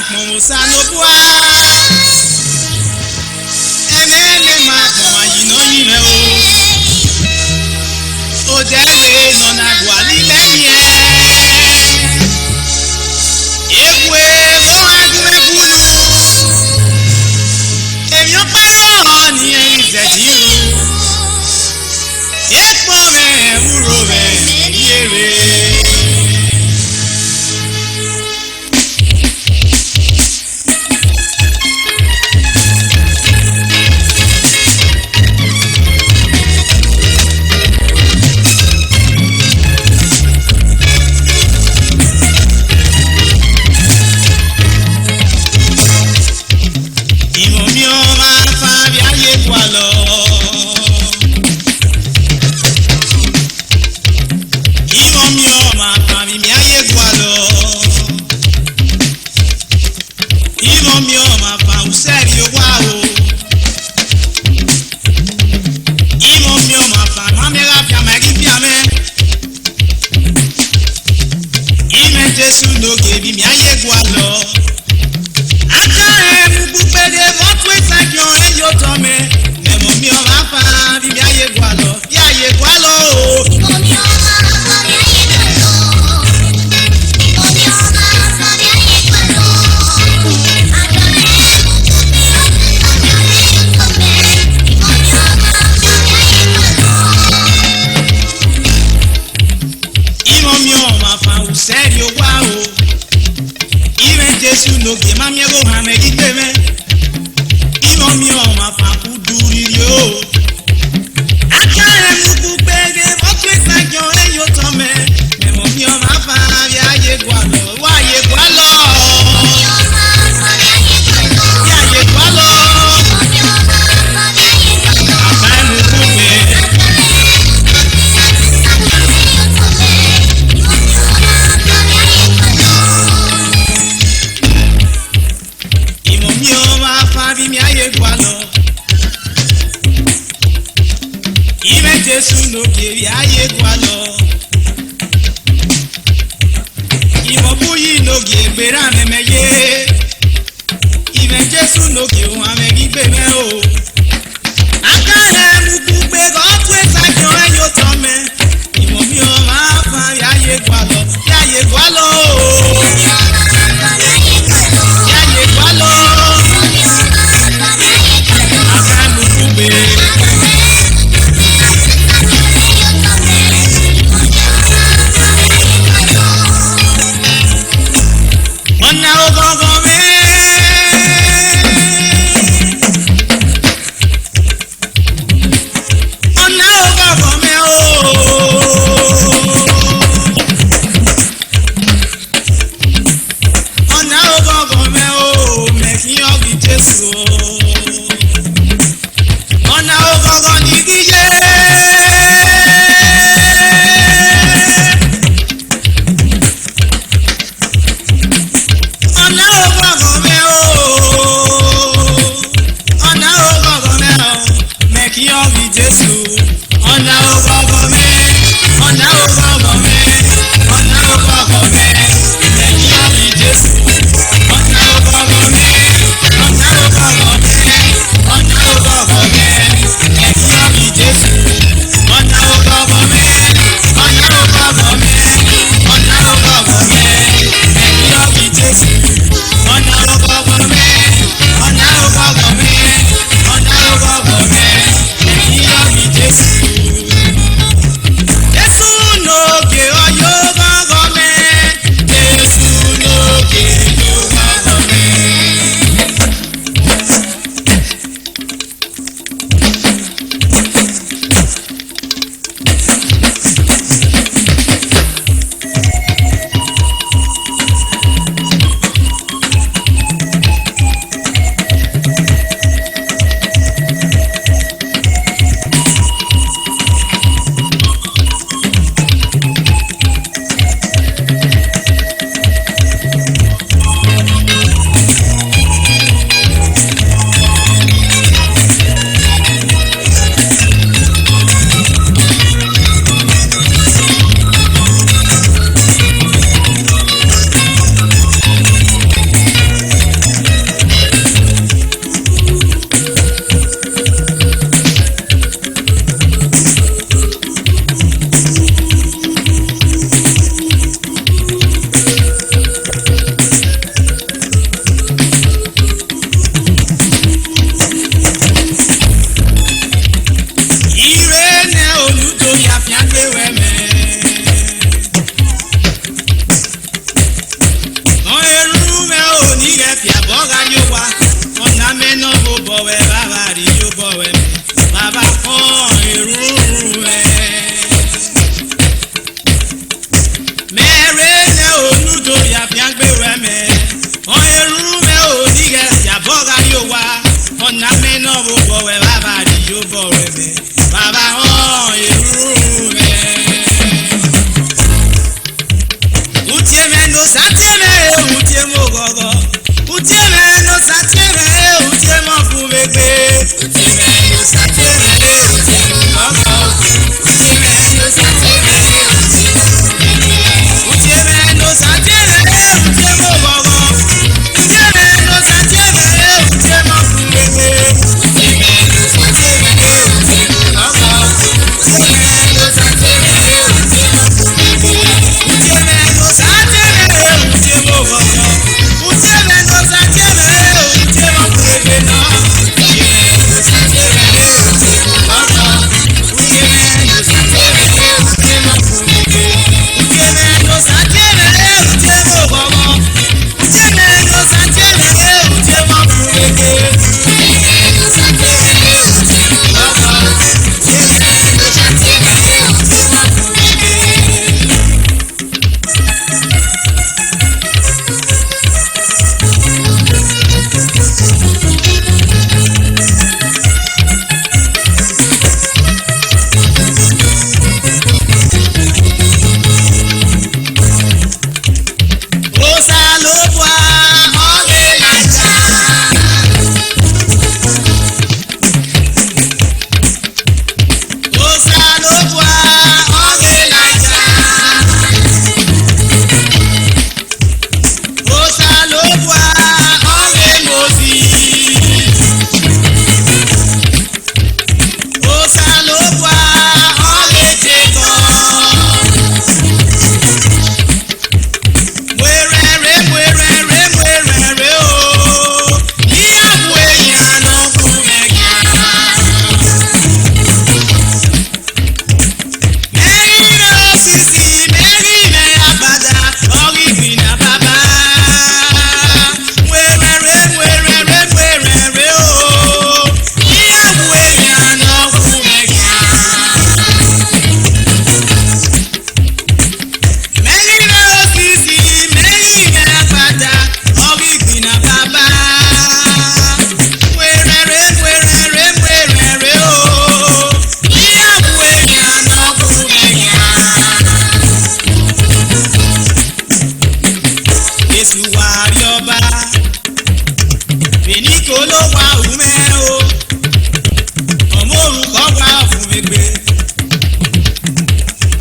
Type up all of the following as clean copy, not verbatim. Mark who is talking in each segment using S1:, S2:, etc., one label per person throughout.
S1: Sanoboa Emele Makoma Yinoyime O Odewe Nona Gwalileye Ewe Moagumegulu Emiopa Ni Ezediru Ekpome Urove Yere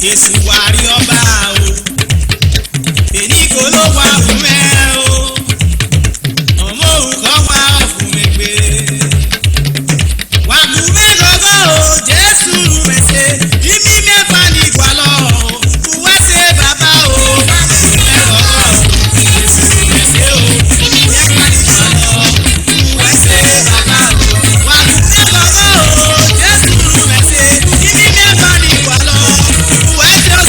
S1: Èsù wàrí ọba o, èyí kò ló wà fún mẹ́ o, ọmọ òrùkọ́ wà fún mi gbé. Wàkú mẹ́gọ́gọ́ o, Jésù mẹ́sẹ̀, bíbí mẹ́fà ní ìgbàlọ́ o, kúwẹ́sẹ̀ bàbá o, wàkú mẹ́gọ́gọ́ o, Jésù mẹ́sẹ̀ o, bíbí mẹ́fà ní ìgbàlọ́, kúwẹ́sẹ̀ bàbá o, wàkú mẹ́gọ́gọ́ o, Jésù mẹ́sẹ̀, bíbí mẹ́fà ní ìgbàlọ́, kúwẹ́sẹ̀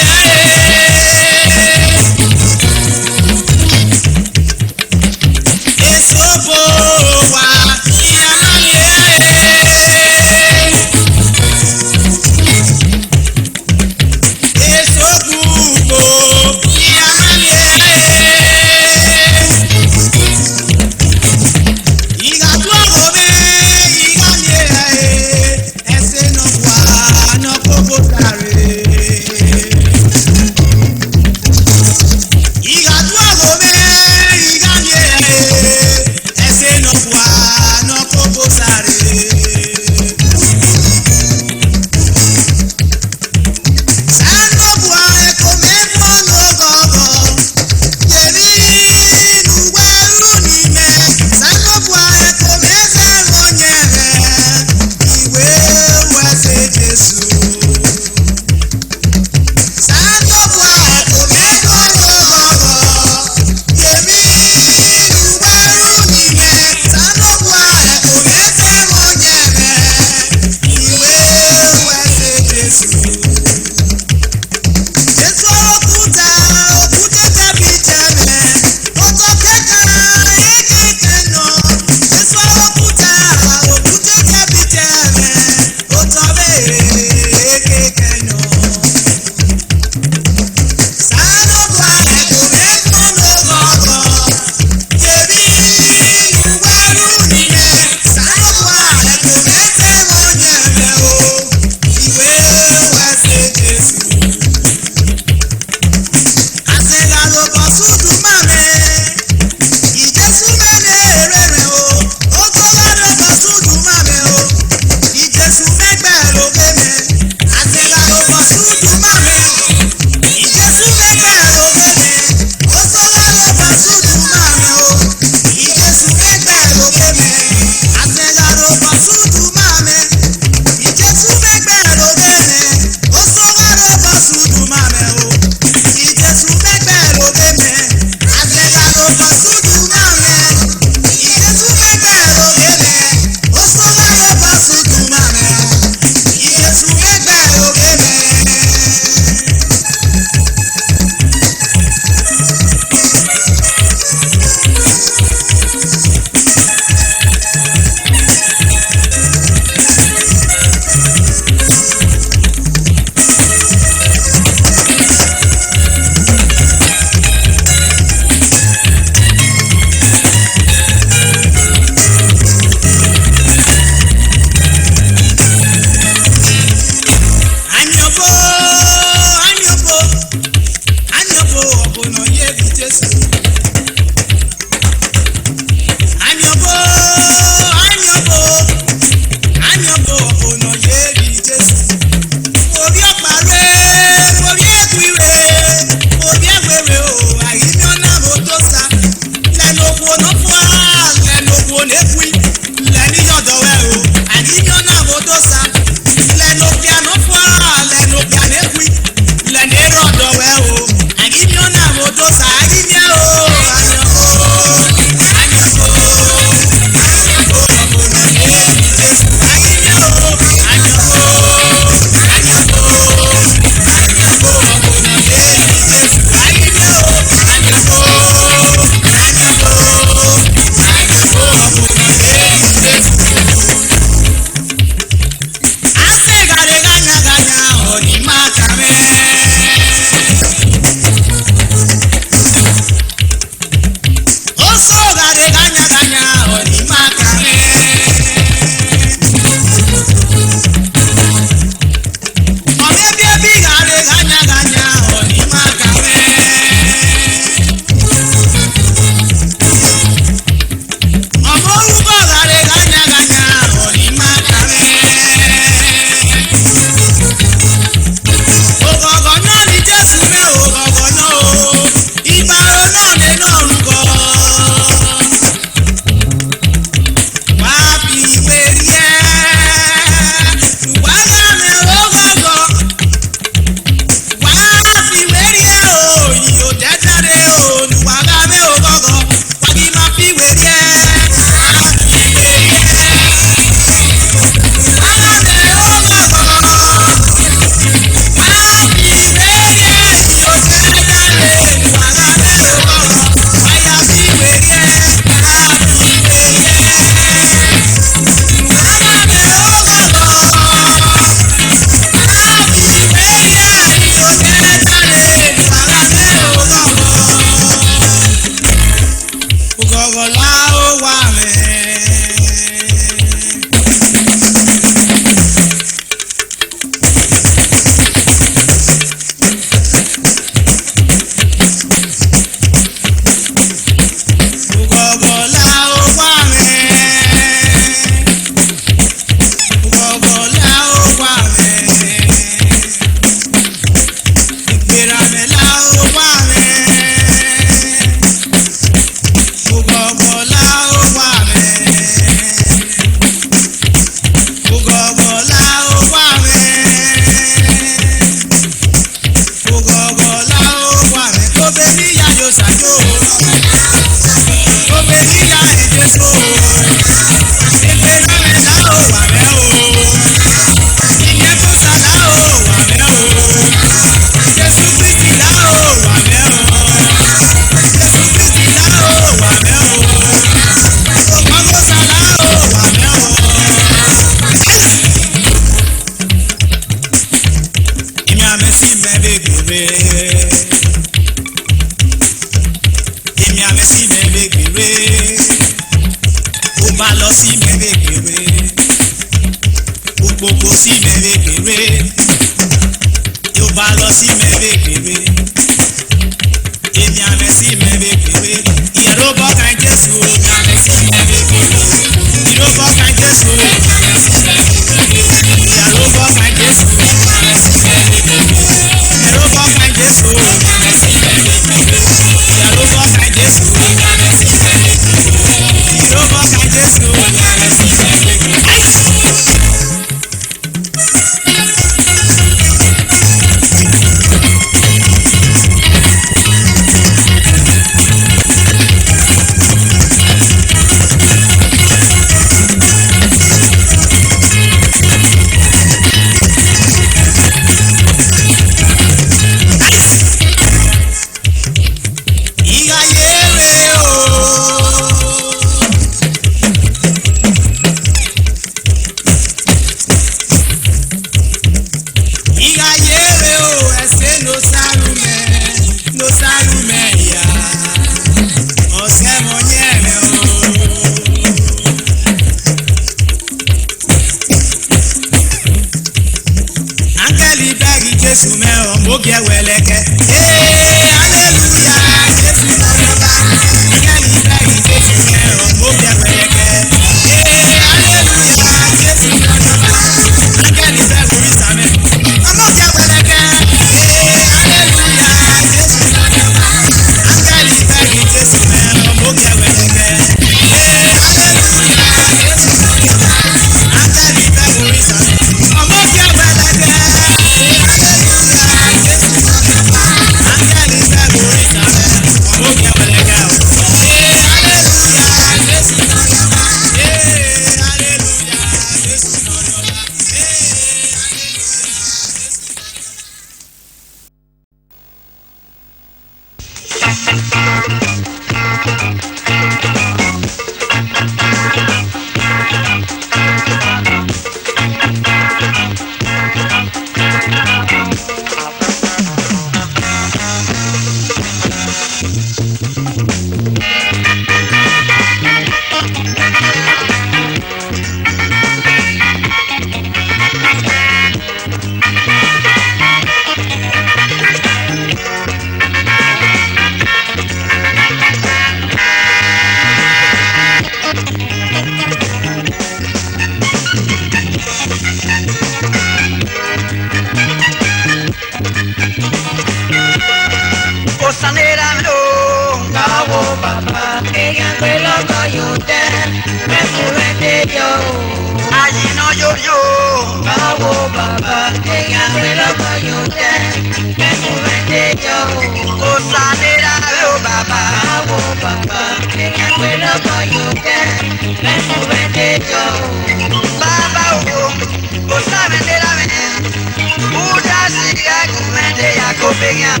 S2: Akobeghian,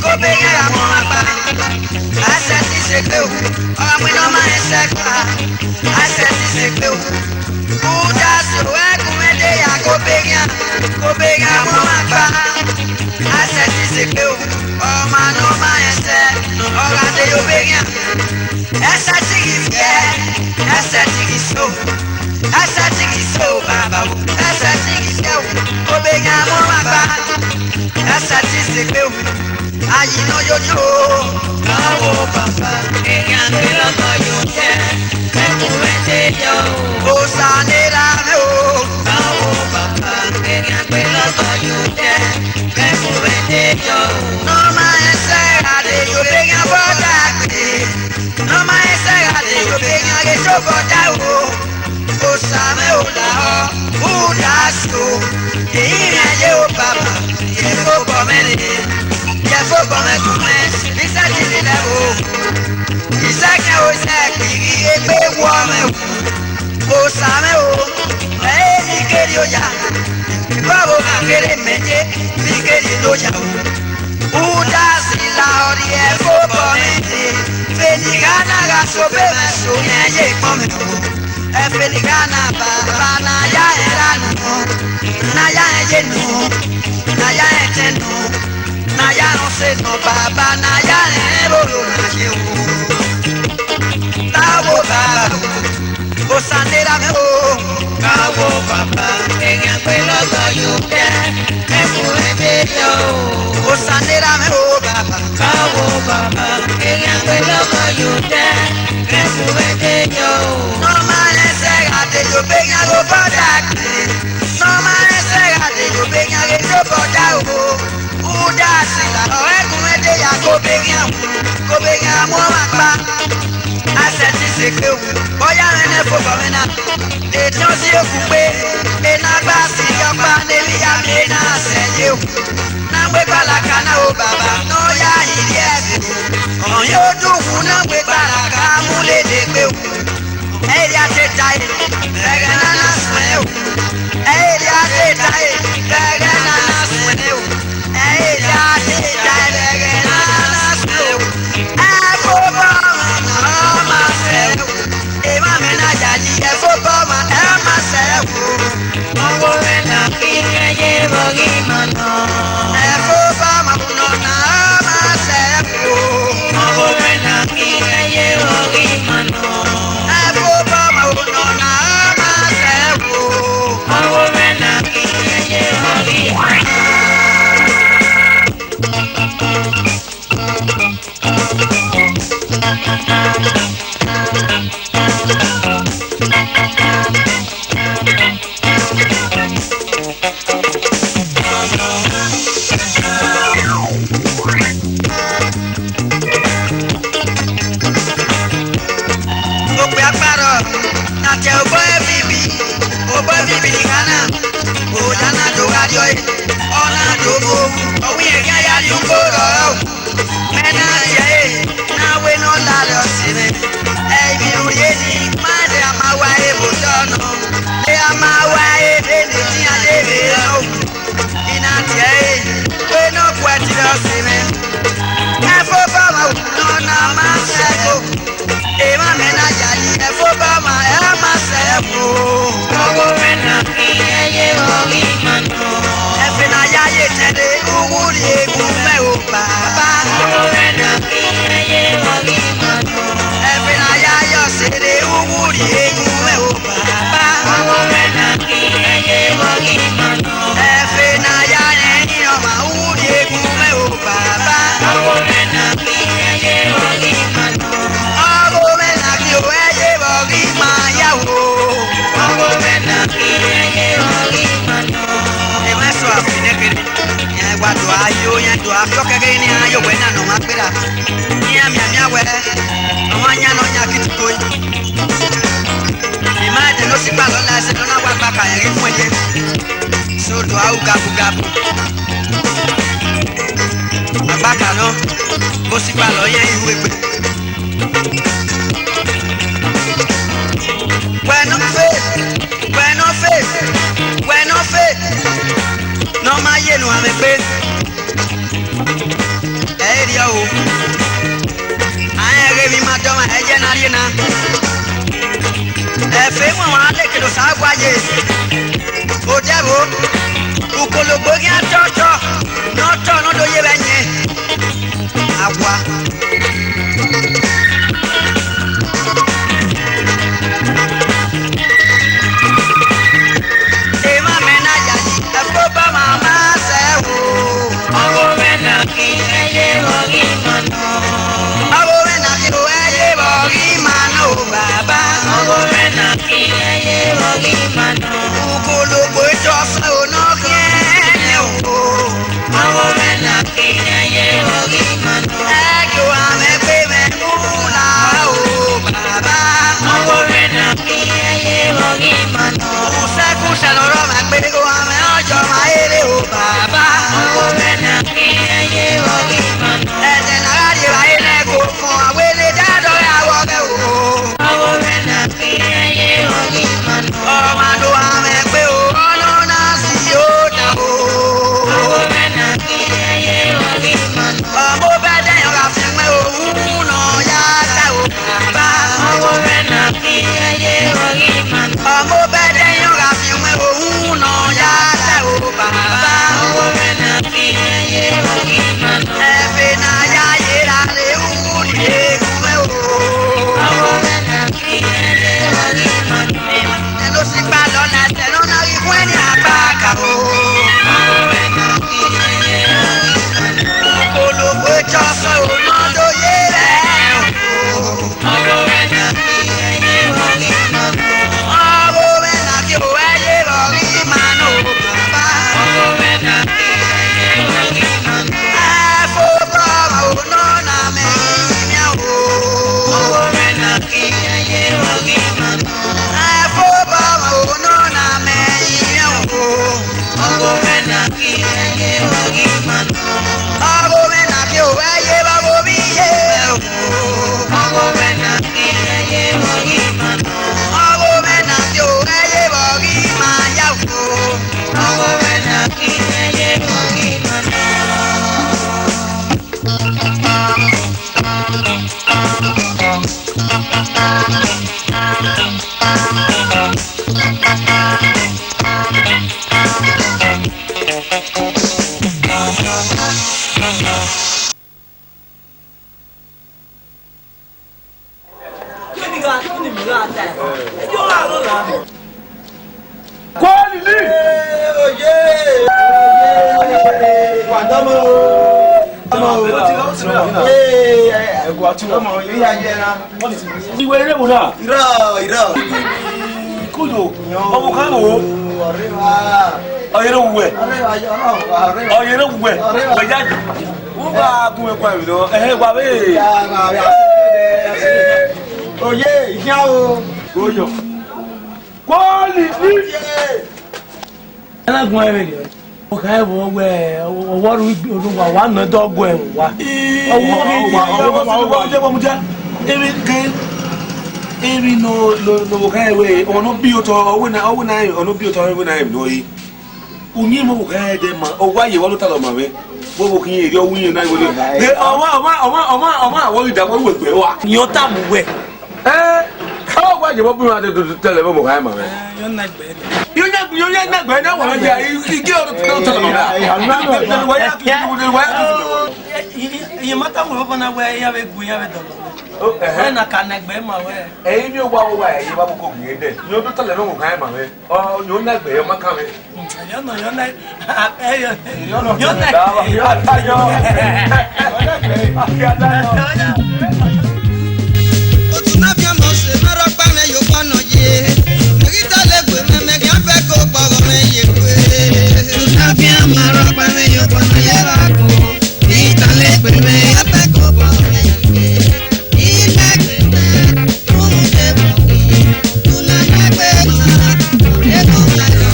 S2: Ominmwanfan, aseti sekeu, Ominoma esekwa, aseti sekeu. Uda suwe kumende Akobeghian, Ominmwanfan, aseti sekeu, Omanoma ese, Orade yo Akobeghian. Essa tigi so. Essa tigi so baba. Essa tigi so. Ominmwanfan. Essa tigi so. Ayi no yojo.
S3: Kawo papa, eyan pelo koyote, ekurete yo.
S2: Osanera me o.
S3: Kawo papa, eyan pelo koyote, ekurete yo.
S2: No man say ade yo began boda gbe. No man say ade yo began ge so boda o. Osame o da o da so. Eyin aye o papa, ye fo bomene. Ye fo bomene kume, isa ti ni le o. Isa ke o se kiri egbe wo me o. Osame o, ni keri o ya. Babo kere meje, ni keri lo ya o. Uda sila ori e fo bomene. Fenigana ga so be me so ye pome o. E fenigana ba na ya era no. Na ya ye no. Na ya ete no. Na ya no se no baba na ya e bolo na je o. Tabo baba o sanera me o.
S3: Kawo papa, eyan pelo koyote, ekurete yo.
S2: O sanera me o baba.
S3: Kawo papa, eyan pelo koyote, ekurete yo.
S2: No man se gade yo began go boda. No man se gade yo began ge so boda o. Uda sila o ekunete ya Akobeghian. Ominmwanfan. Aseti se pe o. Boya ene fo bomena. De ton si okupe. E na gba si yopa nebi ya me na senye o. Na gbe balaka na o baba. No ya iri ebe o. On yo dufu na gbe balaka mule de pe o. Eya te tai. Ege na na swe o. Eya te tai. Ege na na swe o. Eya te tai. Ege na na swe o. Eko bama na ma se o. Ema me na jaji efo bama ema se o.
S3: Owo na kiye bogi mano.
S2: Efo bama no na ma se o.
S3: Owo na kiye bogi mano.
S2: Efo bama no na ma se o.
S3: Owo na kiye bogi mano.
S2: Ope aparo na te obo bibi ni kana o dana do radio e ona do bo o wi e ya ni ko ro mena ye na we no la lo si me e bi o ye ni ma de ama wa e bo dono de ama wa e de ni ti a de be no ina ti e we no kwa ti lo si me e fo ba ma no na ma se go ema mena ya ni e fo ba ma e ma se go
S3: Owo na kiye bogi mano.
S2: e fe na ya ye te de uwu ri egu me o baba
S3: Owo na kiye bogi mano.
S2: e fe na ya yo se de uwu ri egu me o baba
S3: Owo na kiye bogi mano.
S2: e fe na ya ni o ma uwu ri egu me o baba
S3: Owo na kiye bogi mano.
S2: ogo me na ki o e ye bo gi ma ya o
S3: Owo na kiye bogi mano.
S2: e me so afine kere ya gwa do ayo ya do afio kege ni ayo we na no ma pera ni ami we àwọn anya no nya kitiko yi imagine no si pa lo la se no na wa pa ka yin fún eye so do au gabu gabu agbaka no bo si pa lo yan ihu egbe when no faith no ma ye nu ame pe e ri o aye mi ma do ma e je na ri na e fe mo wa le ke do sa gwa ye o je bo ukologbo gi achocho no to no do ye benye agwa ṣẹlọ́rọ́ máa gbé kó àmì ọjọ́ máa eré o bàbá.
S3: Owó mẹ́ta kí ayé wọ́gí mọ́nà.
S2: Ẹ̀sẹ̀ náà di wáyé lẹ́kọ̀ọ́ fún àwọn ilé dáadọ́ ìyàwó ọ̀gẹ̀ o.
S3: Owó mẹ́ta kí ayé wọ́gí mọ́nà.
S2: Ọ̀rọ̀ máa do àmì pé o ọ̀nà náà sì yóò dà o.
S3: Owó mẹ́ta kí ayé wọ́gí mọ́nà.
S2: Ọmọ bẹ́ẹ̀ dẹ́yìn ọ̀gá fi pé òun náà yá ká o bàbá.
S3: Owó mẹ́ta kí ayé wọ́gí mọ́nà.
S2: Ọmọ bẹ́ẹ̀ dẹ́yìn ọ̀gá fi pé òun náà yá ká o bàbá.
S3: Owó mẹ́ta kí ayé wọ́gí mọ́nà.
S2: Ẹ̀fẹ̀ náà yá yẹra lé wú ní èkúmẹ́ o.
S3: Owó mẹ́ta kí ayé wọ́gí mọ́nà.
S2: Ẹnu sì gbà lọ́nà ẹsẹ̀ lọ́nà rí fún ẹni àgbà kà o.
S3: Owó mẹ́ta kí ayé wọ́gí mọ́nà.
S2: Olùkọ́ ìjọsìn òun náà ló yé rẹ̀ o.
S3: Owó mẹ́ta kí ayé wọ́gí mọ́nà.
S2: Ọ̀rọ̀ mẹ́ta kí o ẹyẹ rọrí máa nù bàbá.
S3: Owó mẹ́ta kí ayé wọ́gí mọ́nà.
S2: Ẹ̀fọ́ bọ̀rọ̀ òun náà nà mẹ́yìn mi o.
S3: Owó mẹ́ta kí ayé wọ́gí mọ́nà.
S2: Ẹ̀fọ́ bọ̀rọ̀ òun náà nà mẹ́yìn mi o.
S3: Owó mẹ́ta kí ayé wọ́gí mọ́nà.
S2: Ọ̀rọ̀ mẹ́ta kí o ẹyẹ bọ̀rọ̀ mi yé o.
S3: Owó mẹ́ta kí ayé wọ́gí mọ́nà.
S2: Ọ̀rọ̀ mẹ́ta kí o ẹyẹ rọrí máa yá o.
S3: Owó mẹ́ta kí ayé wọ́gí mọ́nà.
S4: Ìwé eré wo náà?
S5: Irọ́.
S4: Kójò, ọmọ kan wò ó. Ọ̀yẹ́rẹ́ wù ẹ̀. Ọ̀yẹ́rẹ́ wù ẹ̀. Gbẹ̀jáde. Wọ́n bá a gun ẹ̀kọ́ ẹ̀mí lọ. Ẹ̀hẹ́ wà bẹ́ẹ̀.
S5: Oye, ìyá o.
S4: Kójò. Kọ́ọ̀lì ní.
S6: Ẹlẹ́gùn ẹ̀rẹ̀ ni ọkà ẹ̀wọ̀ ọwọ́ ọwọ́rú olúwa wà nà dọ́gbọ̀ ẹ̀wọ̀ wa.
S4: Eri no kai we ono bi oto owo na ono bi oto owo na em no yi unyi mo kai de ma o wa ye wo lo ta lo ma we bo bo kin eri owo yin na wo le de ọma wo ri da mo we gbe wa
S6: Yóò tà mú wẹ̀.
S4: ka wa je bo bi ma de tele bo mo kai ma we
S6: Yóò nà gbẹ̀ ni.
S4: yo na gbe na wa ja igi o to lo ma wa ya ki wa
S6: Iye mata mo fana wẹ̀ ya bẹ gun ya bẹ dọ̀lọ̀. Wẹ̀ nà kà nà gbẹ̀ ma wẹ̀.
S4: ẹ̀yin bí o wa ẹ̀yin bá mo ko gun de yo to tele mo kai ma we o yo na gbe yo ma ka we
S6: Yóò nà yóò nà
S1: Otunabia mose mero pa me yo kono ye. Megita legwe me me gan fe ko gboro me ye gwe. Otunabia mero pa me yo kono ye ba ko. Megita legwe me gan fe ko gboro me ye gwe. Ilegwe me ohun de mo wi. Tuna legwe ma ore ko ma ro.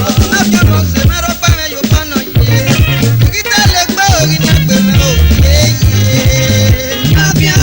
S1: Otunabia mose mero pa me yo kono ye. Megita legwe ori na gbe me o ye ye. Otunabia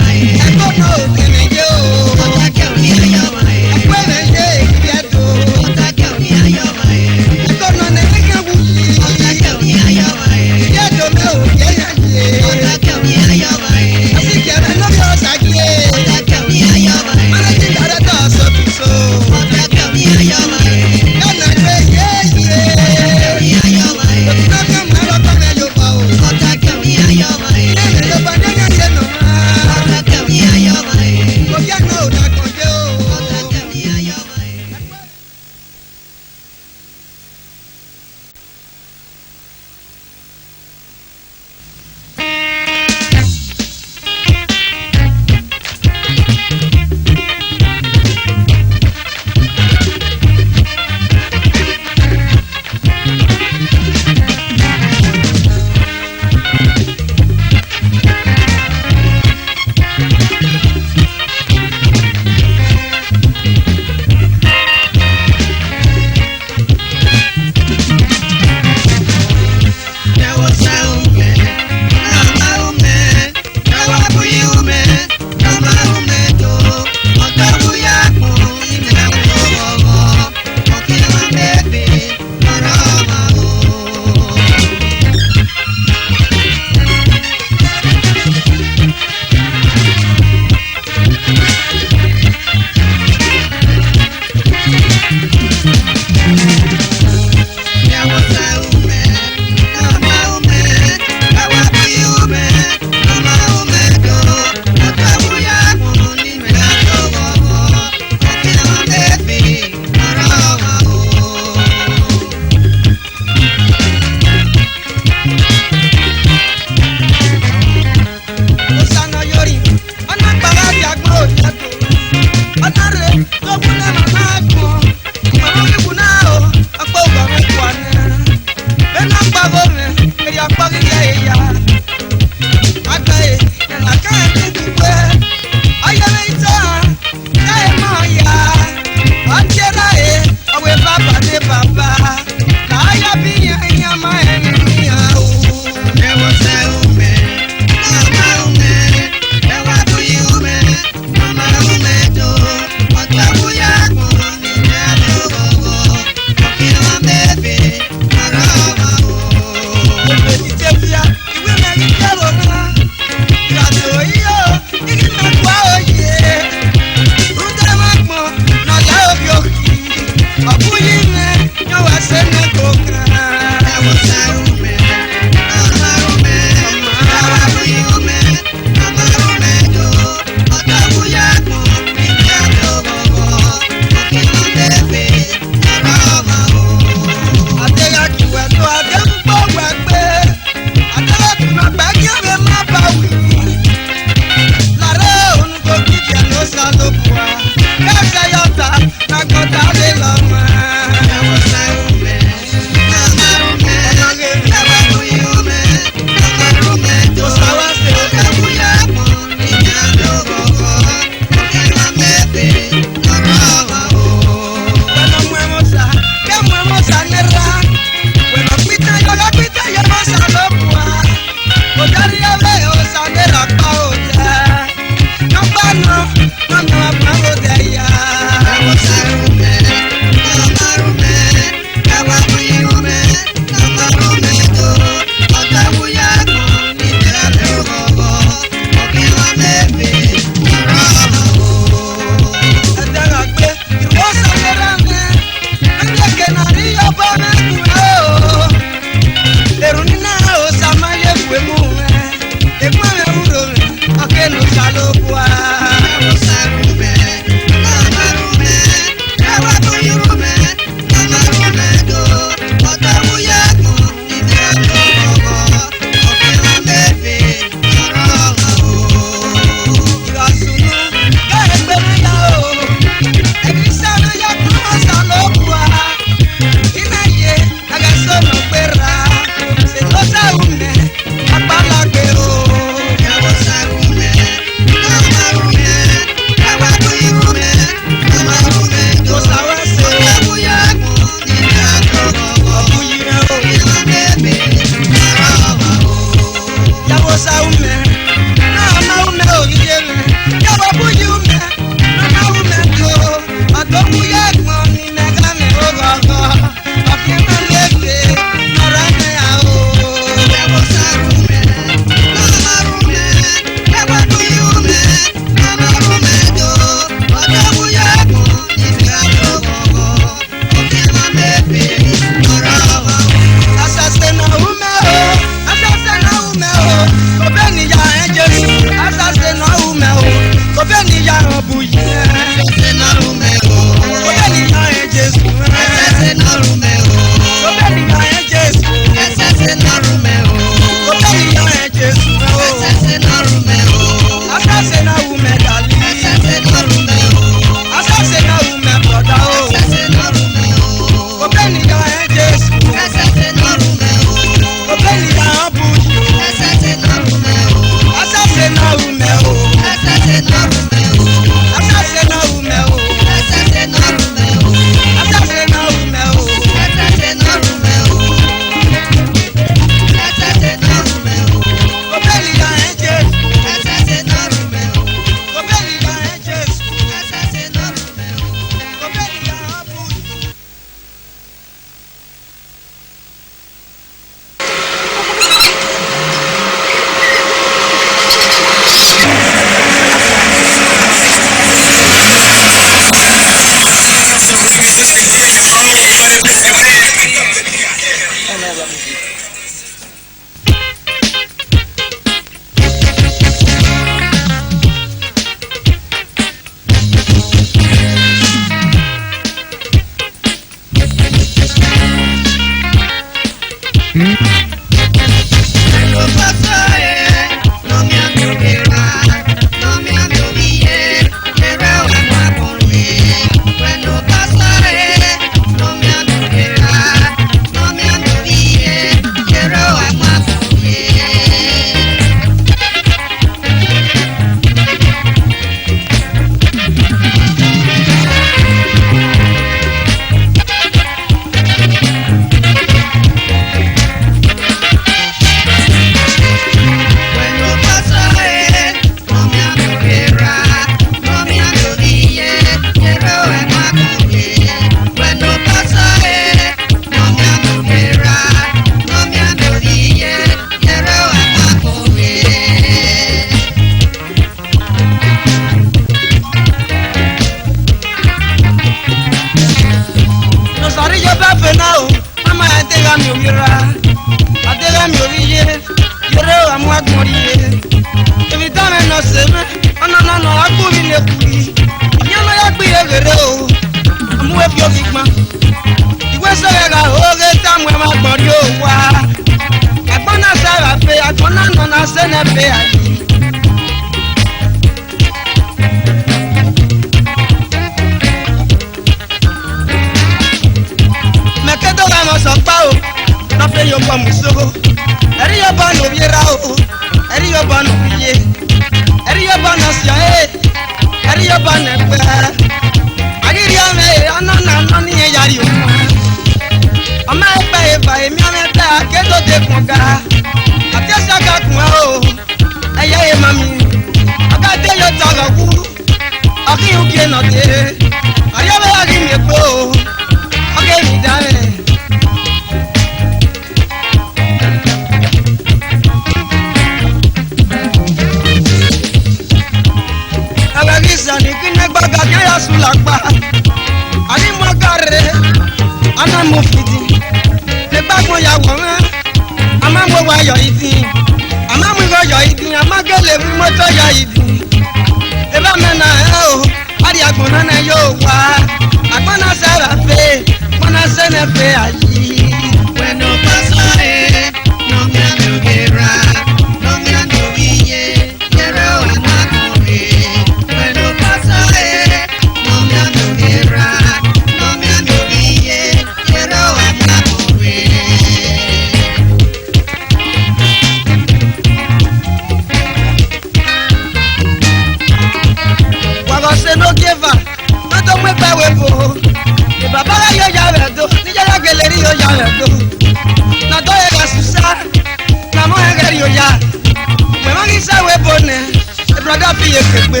S2: brother fi ekegbe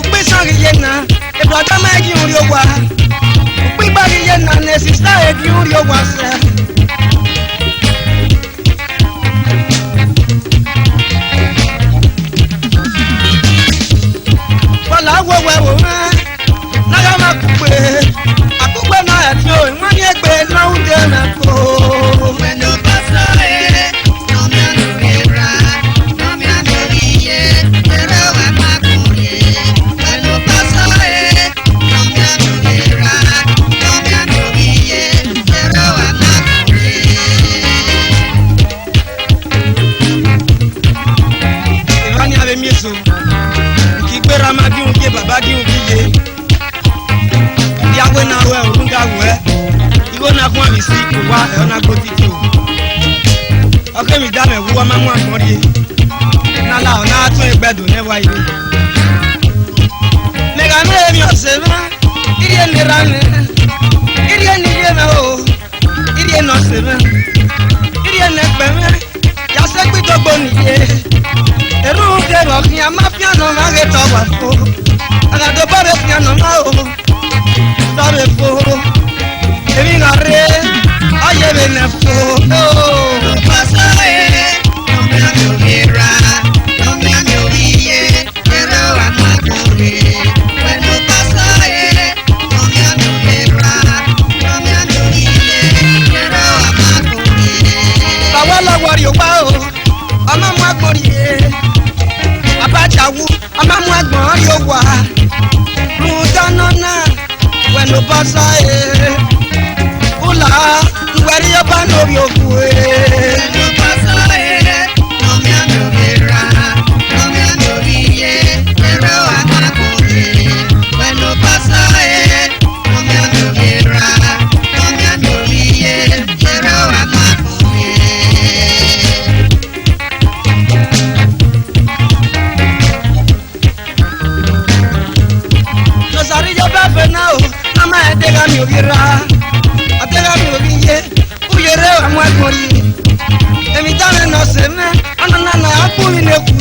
S2: ukpi sangi yena e brother ma egi uri ogwa ukpi gbagi yena ne sister egi uri ogwa se wala wo na ga ma kugbe akugbe na ati o nwani egbe na unde na ko when no pasa no me anura no me anuriye pero wa makuri when no pasa no me anura no me anuriye pero wa makuri irani ave mieso kigbera magi unje baba gi unje yawe na we urunga we igo na kwa mi si wa e na go titi o oke mi da me wo ma mu amori na la ona tun egbedu ne wa ile me ga me mi osema iri ni rane iri ni ye me o iri no sema iri ne pe me ya se gbi dogbo ni ye eru de ro ki ama piano ma ge to wa fo aga do bare piano ma o dare fo evi ngare aye bene fo no pasa no me anura no me anuriye pero amakuri when no pasa no me anura no me anuriye pero amakuri bawala wari o pa o ama mu agbori abajawu ama mu agbon ri o wa lu danona when no pasa ula ngwari yoba no bi oku no pasa no me anura no me anuriye pero amakuri when no pasa no me anura no me anuriye pero amakuri no sari yoba fenao ama edega mi ogira atega mi ogiye uyere wa mwakori emi tane no seme anana na apu ni neku